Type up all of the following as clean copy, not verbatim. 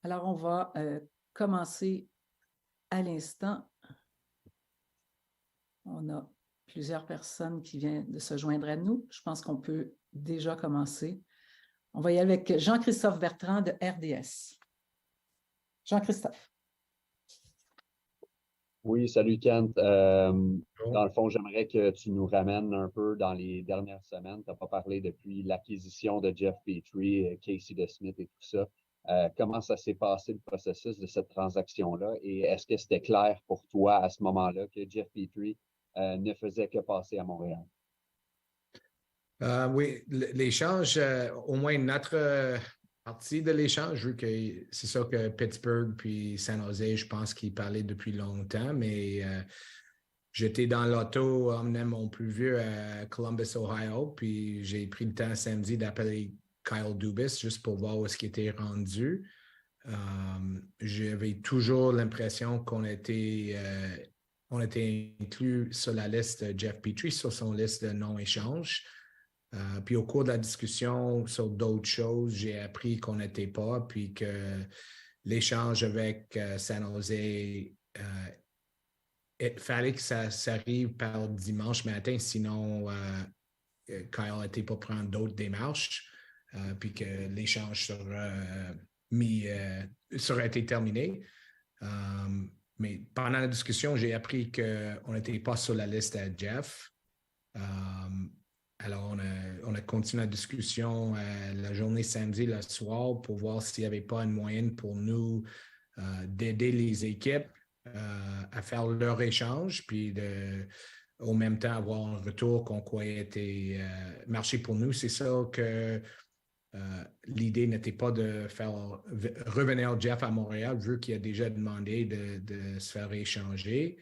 Alors, on va commencer à l'instant. On a plusieurs personnes qui viennent de se joindre à nous. Je pense qu'on peut déjà commencer. On va y aller avec Jean-Christophe Bertrand de RDS. Jean-Christophe. Oui, salut Kent. Dans le fond, j'aimerais que tu nous ramènes un peu dans les dernières semaines. Tu n'as pas parlé depuis l'acquisition de Jeff Petry, Casey DeSmith et tout ça. Comment ça s'est passé le processus de cette transaction-là? Et est-ce que c'était clair pour toi à ce moment-là que Jeff Petry ne faisait que passer à Montréal? Oui, l'échange, au moins notre partie de l'échange, vu que c'est ça que Pittsburgh puis San Jose, je pense qu'ils parlaient depuis longtemps, mais j'étais dans l'auto, emmenant mon plus vieux à Columbus, Ohio, puis j'ai pris le temps samedi d'appeler Kyle Dubas juste pour voir où est-ce qu'il était rendu. J'avais toujours l'impression qu'on était inclus sur la liste de Jeff Petry, sur son liste de non-échange. Puis au cours de la discussion sur d'autres choses, j'ai appris qu'on n'était pas, puis que l'échange avec San Jose, il fallait que ça arrive par dimanche matin, sinon Kyle n'était pas prendre d'autres démarches, puis que l'échange serait été terminé. Mais pendant la discussion, j'ai appris qu'on n'était pas sur la liste à Jeff. Alors, on a continué la discussion la journée samedi, le soir, pour voir s'il n'y avait pas une moyenne pour nous d'aider les équipes à faire leur échange, puis au même temps avoir un retour qu'on croyait était marché pour nous. C'est ça que l'idée n'était pas de faire revenir Jeff à Montréal, vu qu'il a déjà demandé de se faire échanger.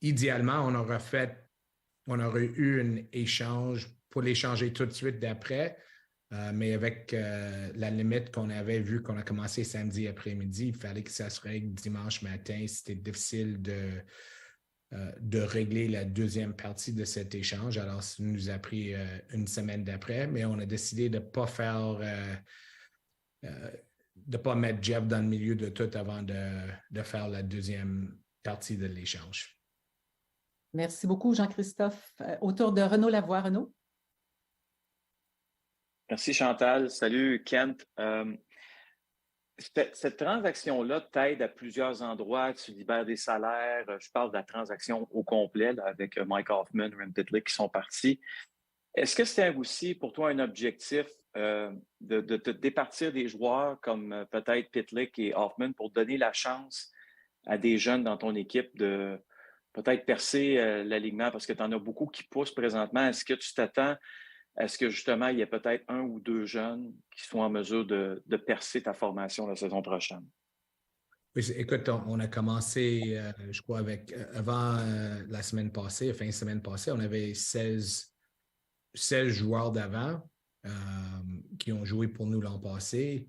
Idéalement, on aurait eu un échange pour l'échanger tout de suite d'après, mais avec la limite qu'on avait vu qu'on a commencé samedi après-midi, il fallait que ça se règle dimanche matin. C'était difficile de régler la deuxième partie de cet échange. Alors, ça nous a pris une semaine d'après, mais on a décidé de ne pas mettre Jeff dans le milieu de tout avant de faire la deuxième partie de l'échange. Merci beaucoup, Jean-Christophe. Autour de Renaud Lavoie. Renaud. Merci, Chantal. Salut, Kent. Cette transaction-là t'aide à plusieurs endroits. Tu libères des salaires. Je parle de la transaction au complet là, avec Mike Hoffman, Rem Pitlick qui sont partis. Est-ce que c'était aussi pour toi un objectif de te départir des joueurs comme peut-être Pitlick et Hoffman pour donner la chance à des jeunes dans ton équipe de peut-être percer l'alignement parce que tu en as beaucoup qui poussent présentement. Est-ce que tu t'attends à ce que justement il y ait peut-être un ou deux jeunes qui soient en mesure de percer ta formation la saison prochaine? Oui, écoute, on a commencé, je crois, avant la semaine passée, fin de semaine passée, on avait 16 joueurs d'avant qui ont joué pour nous l'an passé.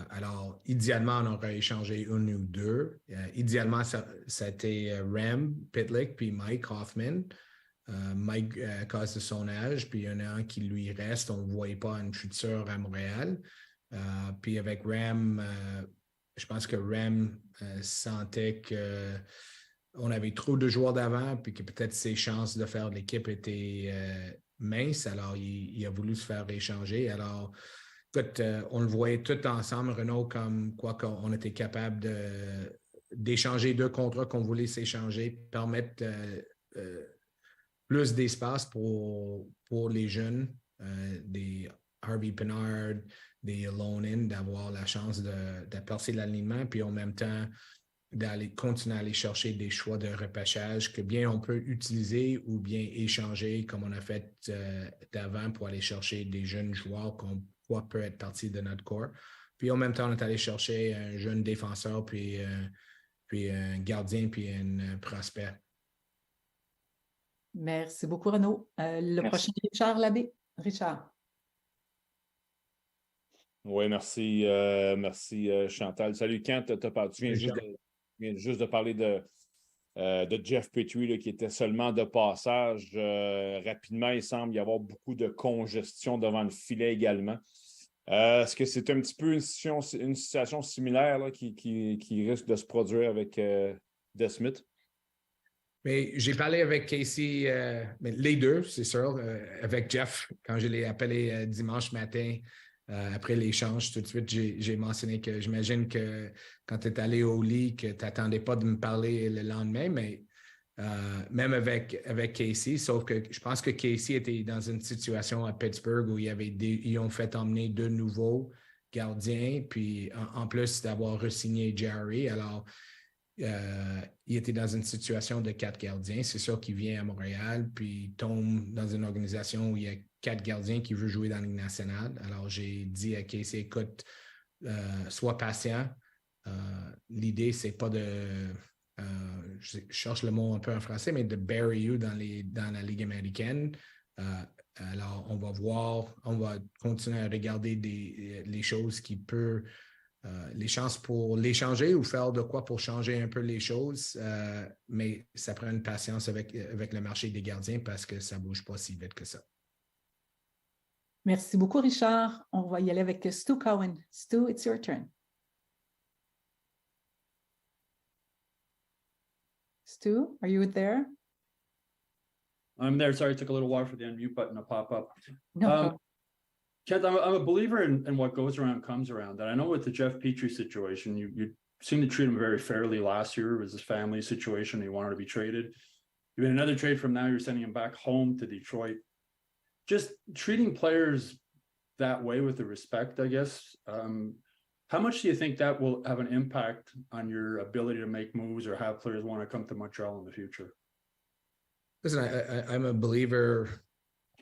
Alors, idéalement, on aurait échangé une ou deux. Idéalement, ça a été Rem Pitlick puis Mike Hoffman. Mike, à cause de son âge, puis il y en a un qui lui reste. On ne voyait pas une future à Montréal. Puis avec Rem, je pense que Rem sentait qu'on avait trop de joueurs d'avant, puis que peut-être ses chances de faire l'équipe étaient minces. Alors, il a voulu se faire échanger. Alors, écoute, on le voyait tout ensemble, Renaud, comme quoi qu'on était capable d'échanger deux contrats qu'on voulait s'échanger, permettre plus d'espace pour les jeunes, des Harvey Pinard, des Lonin, d'avoir la chance de percer l'alignement, puis en même temps d'aller continuer à aller chercher des choix de repêchage que bien on peut utiliser ou bien échanger comme on a fait d'avant pour aller chercher des jeunes joueurs qu'on croit peut être partie de notre corps. Puis en même temps, on est allé chercher un jeune défenseur, puis un gardien, puis un prospect. Merci beaucoup, Renaud. Le prochain, Richard Labbé. Richard. Oui, merci. Merci, Chantal. Salut, Kent. Tu viens juste de parler de Jeff Petry là, qui était seulement de passage. Rapidement, il semble y avoir beaucoup de congestion devant le filet également. Est-ce que c'est un petit peu une situation similaire là, qui risque de se produire avec DeSmith? Mais j'ai parlé avec Casey, les deux, c'est sûr, avec Jeff, quand je l'ai appelé dimanche matin, après l'échange, tout de suite, j'ai mentionné que j'imagine que quand tu es allé au lit, que tu n'attendais pas de me parler le lendemain, mais même avec Casey, sauf que je pense que Casey était dans une situation à Pittsburgh où ils ont fait emmener 2 nouveaux gardiens, puis en plus d'avoir re-signé Jerry, alors il était dans une situation de 4 gardiens. C'est sûr qu'il vient à Montréal, puis il tombe dans une organisation où il y a 4 gardiens qui veulent jouer dans la Ligue nationale. Alors, j'ai dit à Casey, écoute, sois patient. L'idée, c'est pas de... je cherche le mot un peu en français, mais de bury you dans la Ligue américaine. Alors, on va voir, on va continuer à regarder les choses qui peuvent... les chances pour l'échanger ou faire de quoi pour changer un peu les choses, mais ça prend une patience avec le marché des gardiens parce que ça ne bouge pas si vite que ça. Merci beaucoup, Richard. On va y aller avec Stu Cowan. Stu, it's your turn. Stu, are you there? I'm there. Sorry, it took a little while for the unmute button to pop up. No problem. Kent, I'm a believer in what goes around comes around. And I know with the Jeff Petry situation, you seemed to treat him very fairly last year. It was his family situation. He wanted to be traded. You made another trade from now. You're sending him back home to Detroit. Just treating players that way with the respect, I guess. How much do you think that will have an impact on your ability to make moves or have players want to come to Montreal in the future? Listen, I'm a believer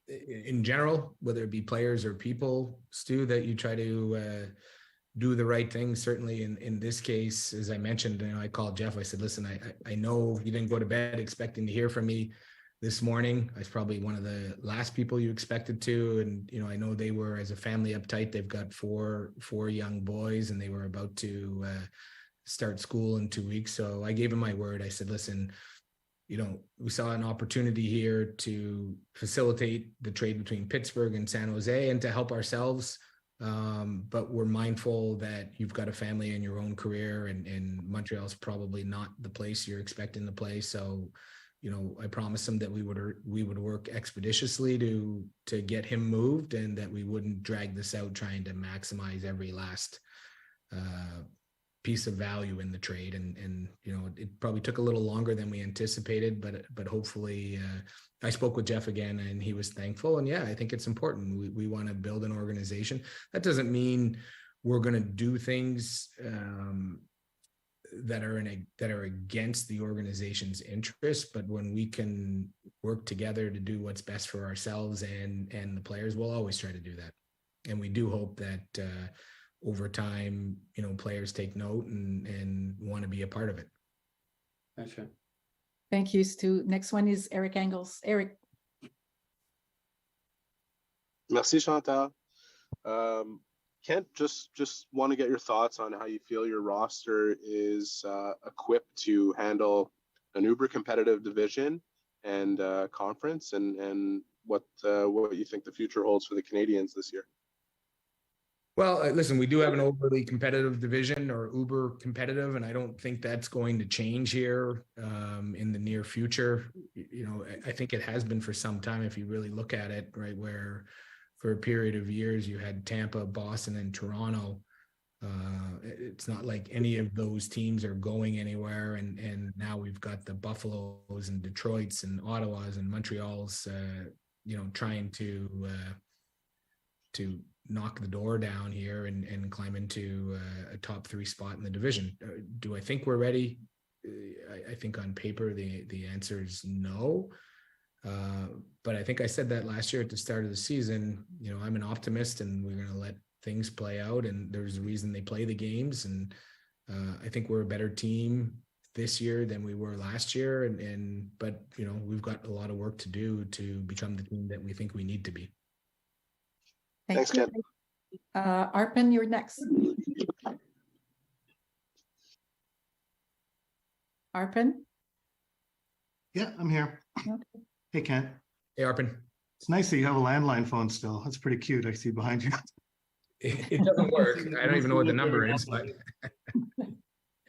in general, whether it be players or people, Stu, that you try to do the right thing. Certainly in this case, as I mentioned, I called Jeff. I said, listen, I know you didn't go to bed expecting to hear from me this morning. I was probably one of the last people you expected to. And, I know they were, as a family, uptight. They've got four young boys and they were about to start school in 2 weeks. So I gave him my word. I said, listen, we saw an opportunity here to facilitate the trade between Pittsburgh and San Jose and to help ourselves. But we're mindful that you've got a family and your own career, and Montreal's probably not the place you're expecting to play. So, I promised him that we would work expeditiously to get him moved and that we wouldn't drag this out trying to maximize every last piece of value in the trade. And it probably took a little longer than we anticipated, but hopefully I spoke with Jeff again and he was thankful. And yeah, I think it's important. We want to build an organization. That doesn't mean we're going to do things that are against the organization's interests, but when we can work together to do what's best for ourselves and the players, we'll always try to do that. And we do hope that over time, players take note and want to be a part of it. Thanks, Ken. Thank you, Stu. Next one is Eric Engels. Eric. Merci, Chantal. Kent, just want to get your thoughts on how you feel your roster is equipped to handle an uber competitive division and conference, and what you think the future holds for the Canadiens this year. Well, listen, we do have an overly competitive division, or uber competitive, and I don't think that's going to change here in the near future. I think it has been for some time if you really look at it, right, where for a period of years you had Tampa, Boston, and Toronto. It's not like any of those teams are going anywhere, and now we've got the Buffaloes and Detroits and Ottawas and Montreals, trying to knock the door down here and climb into a top 3 spot in the division. Do I think we're ready? I think on paper the answer is no. But I think I said that last year at the start of the season. I'm an optimist, and we're going to let things play out. And there's a reason they play the games. And I think we're a better team this year than we were last year. But we've got a lot of work to do to become the team that we think we need to be. Thanks, Ken. Arpen, you're next. Arpen? Yeah, I'm here. Okay. Hey, Ken. Hey, Arpen. It's nice that you have a landline phone still. That's pretty cute. I see behind you. it doesn't work. I don't even know what the number is, but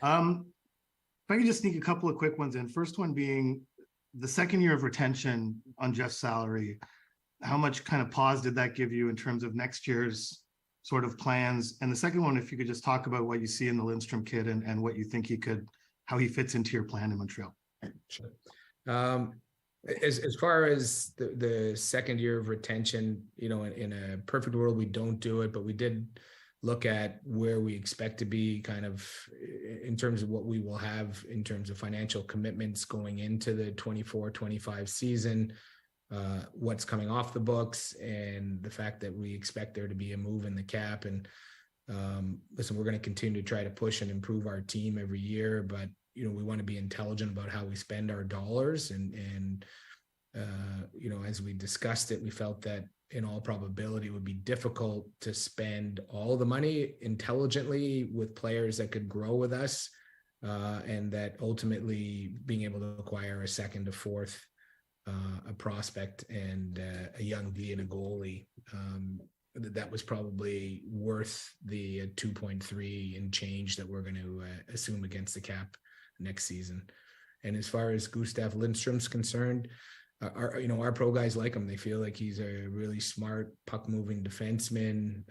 If I could just sneak a couple of quick ones in. First one being the second year of retention on Jeff's salary. How much kind of pause did that give you in terms of next year's sort of plans? And the second one, if you could just talk about what you see in the Lindstrom kid and what you think how he fits into your plan in Montreal. Sure. As far as the second year of retention, in a perfect world, we don't do it, but we did look at where we expect to be kind of in terms of what we will have in terms of financial commitments going into the 24-25 season, what's coming off the books, and the fact that we expect there to be a move in the cap. And listen, we're going to continue to try to push and improve our team every year, but we want to be intelligent about how we spend our dollars. And as we discussed it, we felt that in all probability it would be difficult to spend all the money intelligently with players that could grow with us, and that ultimately being able to acquire a second, a fourth, a prospect, and a young D and a goalie, that was probably worth the 2.3 and change that we're going to assume against the cap next season. And as far as Gustav Lindstrom's concerned, our pro guys like him. They feel like he's a really smart puck moving defenseman,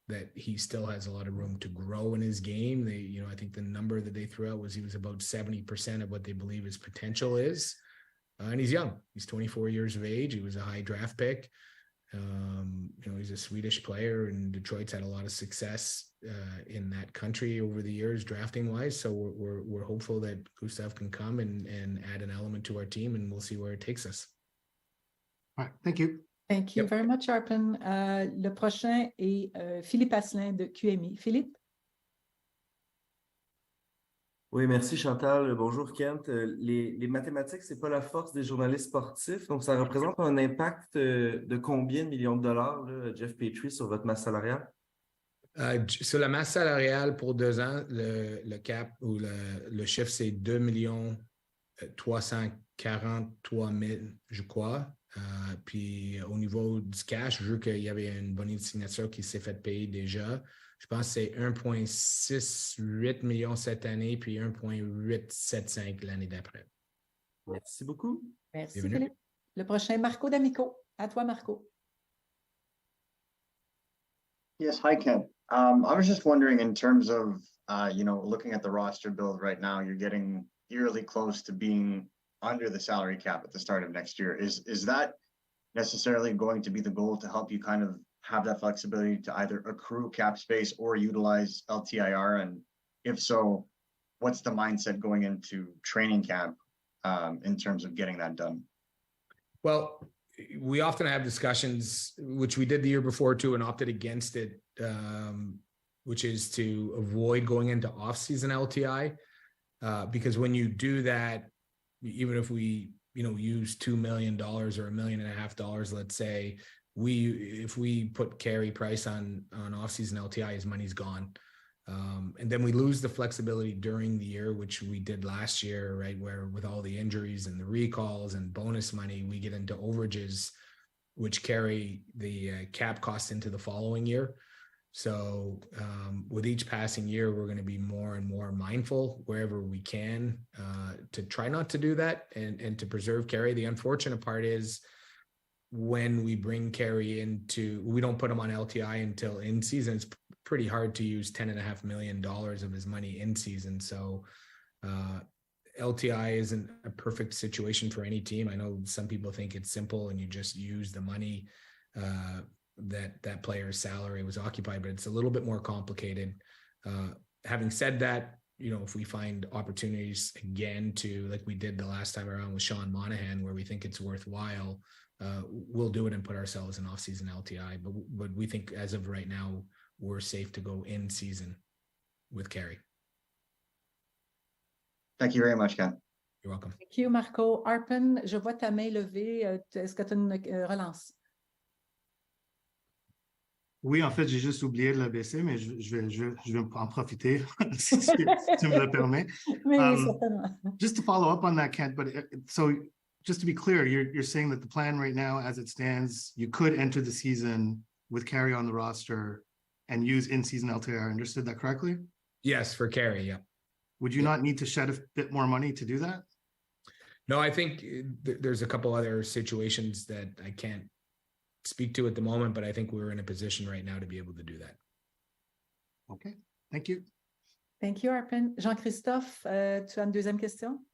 that he still has a lot of room to grow in his game. I think the number that they threw out was he was about 70% of what they believe his potential is. And he's young. He's 24 years of age. He was a high draft pick. He's a Swedish player, and Detroit's had a lot of success in that country over the years, drafting wise. So we're hopeful that Gustav can come and add an element to our team, and we'll see where it takes us. All right, thank you. Thank you very much, Arpin. Le prochain est Philippe Asselin de QMI. Philippe? Oui, merci Chantal. Bonjour Kent. Les mathématiques, c'est pas la force des journalistes sportifs. Donc, ça représente un impact de combien de millions de dollars, là, Jeff Petry, sur votre masse salariale? Sur la masse salariale pour 2 ans, le cap ou le chiffre, c'est 2 343 000, je crois. Puis au niveau du cash, vu qu'il y avait une bonne signature qui s'est fait payer déjà, je pense que c'est 1,68 million cette année, puis 1,875 l'année d'après. Merci beaucoup. Merci, Philippe. Le prochain, Marco D'Amico. À toi, Marco. Yes, hi, Ken. I was just wondering, in terms of, looking at the roster build right now, you're getting eerily close to being under the salary cap at the start of next year. Is that necessarily going to be the goal to help you kind of have that flexibility to either accrue cap space or utilize LTIR? And if so, what's the mindset going into training camp in terms of getting that done? Well, we often have discussions, which we did the year before too, and opted against it, which is to avoid going into off-season LTI, because when you do that, even if we, use $2 million or $1.5 million, let's say, if we put Carey Price on off-season LTI, his money's gone. And then we lose the flexibility during the year, which we did last year, right? Where with all the injuries and the recalls and bonus money, we get into overages, which carry the cap cost into the following year. So with each passing year, we're going to be more and more mindful wherever we can to try not to do that and to preserve Carey. The unfortunate part is when we bring Carey we don't put him on LTI until in season. It's pretty hard to use $10.5 million of his money in season. So LTI isn't a perfect situation for any team. I know some people think it's simple and you just use the money that player's salary was occupied, but it's a little bit more complicated. Having said that, if we find opportunities again to, like we did the last time around with Sean Monahan, where we think it's worthwhile, we'll do it and put ourselves in off-season LTI. But we think as of right now, we're safe to go in season with Carey. Thank you very much, Ken. You're welcome. Thank you, Marco. Arpin, je vois ta main levée. Est-ce que tu as une relance? Oui, en fait, j'ai juste oublié de la baisser, mais je vais en profiter si tu me le permets. Just to follow up on that, Kent, but so just to be clear, you're saying that the plan right now, as it stands, you could enter the season with Carey on the roster and use in-season LTIR. I understood that correctly? Yes, for Carey, yeah. Would you not need to shed a bit more money to do that? No, I think there's a couple other situations that I can't speak to at the moment, but I think we're in a position right now to be able to do that. Okay, thank you. Thank you, Arpin. Jean-Christophe, tu as une deuxième question?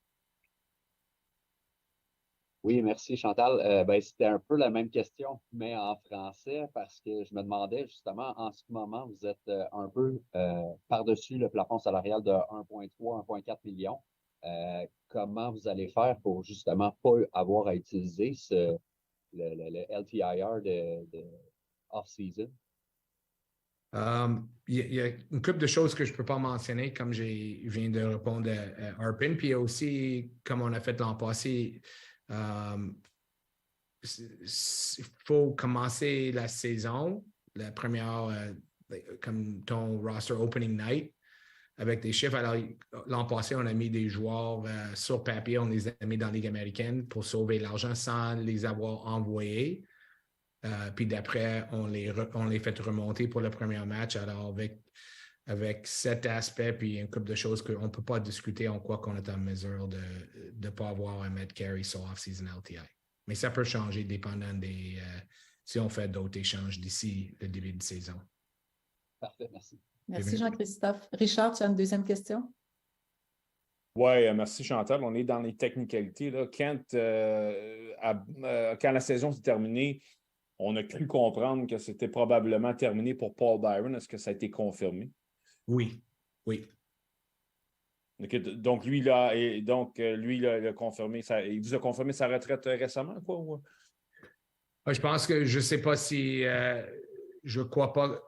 Oui, merci Chantal. C'était un peu la même question, mais en français, parce que je me demandais justement, en ce moment, vous êtes un peu par-dessus le plafond salarial de 1,3, 1,4 millions. Comment vous allez faire pour justement pas avoir à utiliser le LTIR de off-season? Il y a une couple de choses que je ne peux pas mentionner, comme je viens de répondre à Arpin, puis il y a aussi, comme on a fait l'an passé, il faut commencer la saison, la première, comme ton roster opening night, avec des chiffres. Alors, l'an passé, on a mis des joueurs sur papier, on les a mis dans la Ligue américaine pour sauver l'argent sans les avoir envoyés. Puis d'après, on les fait remonter pour le premier match. Alors, avec cet aspect, puis une couple de choses qu'on ne peut pas discuter en quoi qu'on est en mesure de ne pas avoir à mettre Carey sur off-season LTI. Mais ça peut changer dépendant si on fait d'autres échanges d'ici le début de saison. Parfait, merci. Merci Jean-Christophe. Richard, tu as une deuxième question? Oui, merci Chantal. On est dans les technicalités. Là. Quand la saison s'est terminée, on a cru comprendre que c'était probablement terminé pour Paul Byron. Est-ce que ça a été confirmé? Oui. Donc, lui, il a confirmé il vous a confirmé sa retraite récemment, quoi? Ou? Je pense que je ne sais pas si je ne crois pas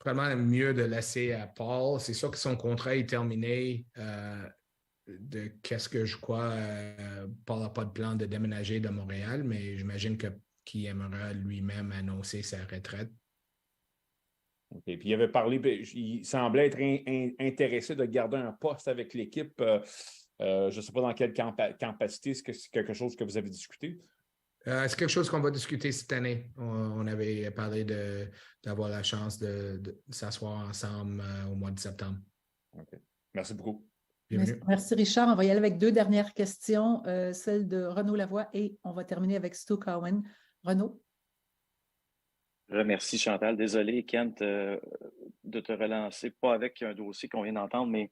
vraiment mieux de laisser à Paul. C'est sûr que son contrat est terminé. De qu'est-ce que je crois, Paul n'a pas de plan de déménager de Montréal, mais j'imagine qu'il aimera lui-même annoncer sa retraite. OK. Puis il avait parlé, il semblait être intéressé de garder un poste avec l'équipe. Je ne sais pas dans quelle capacité. Est-ce que c'est quelque chose que vous avez discuté? C'est quelque chose qu'on va discuter cette année. On avait parlé d'avoir la chance de s'asseoir ensemble au mois de septembre. OK. Merci beaucoup. Merci Richard. On va y aller avec deux dernières questions, celle de Renaud Lavoie et on va terminer avec Stu Cowan. Renaud? Merci Chantal. Désolé, Kent, de te relancer, pas avec un dossier qu'on vient d'entendre, mais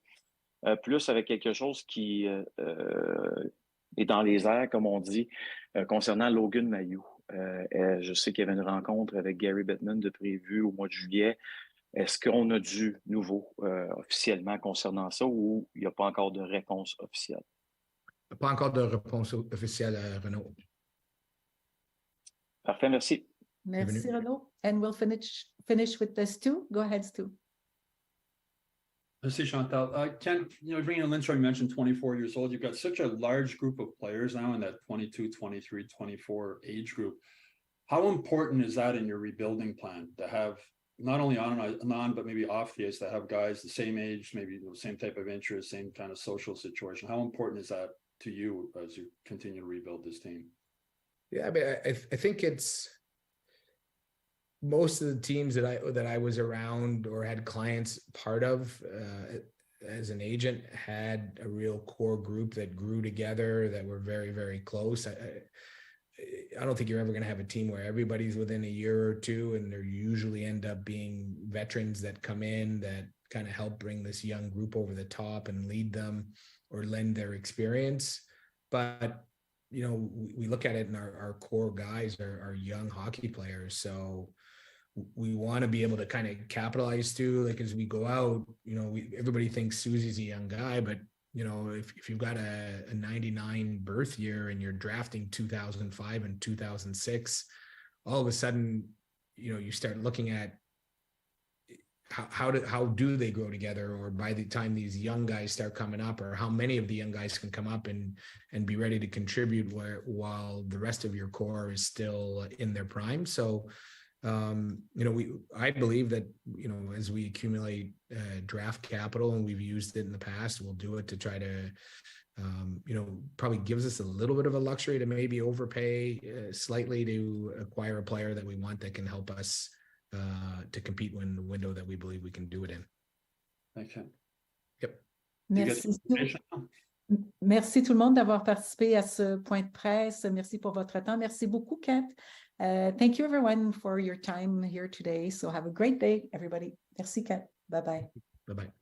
plus avec quelque chose qui est dans les airs, comme on dit, concernant Logan Mailloux. Je sais qu'il y avait une rencontre avec Gary Bettman de prévu au mois de juillet. Est-ce qu'on a du nouveau officiellement concernant ça ou il n'y a pas encore de réponse officielle? Pas encore de réponse officielle, Renaud. Parfait, merci. Merci, Renaud. And we'll finish with Stu. Go ahead, Stu. Let's see, Chantal. Ken, Adrian Lindstrom, you mentioned 24 years old. You've got such a large group of players now in that 22, 23, 24 age group. How important is that in your rebuilding plan to have not only on, but maybe off the ice, to have guys the same age, maybe the same type of interest, same kind of social situation? How important is that to you as you continue to rebuild this team? Yeah, I mean, I think it's most of the teams that I was around or had clients part of as an agent had a real core group that grew together, that were very, very close. I don't think you're ever going to have a team where everybody's within a year or two, and there usually end up being veterans that come in that kind of help bring this young group over the top and lead them or lend their experience. But, we look at it and our core guys are young hockey players. So we want to be able to kind of capitalize too, like as we go out, everybody thinks Susie's a young guy, but if you've got a 99 birth year and you're drafting 2005 and 2006, all of a sudden, you start looking at how do they grow together, or by the time these young guys start coming up, or how many of the young guys can come up and be ready to contribute while the rest of your core is still in their prime. So, I believe that, as we accumulate draft capital, and we've used it in the past, we'll do it to try to, probably gives us a little bit of a luxury to maybe overpay slightly to acquire a player that we want that can help us to compete in the window that we believe we can do it in. Thanks, Ken. Yep. Merci tout le monde d'avoir participé à ce point de presse. Merci pour votre temps. Merci beaucoup, Kat. Thank you, everyone, for your time here today. So have a great day, everybody. Merci, Kat. Bye-bye. Bye-bye.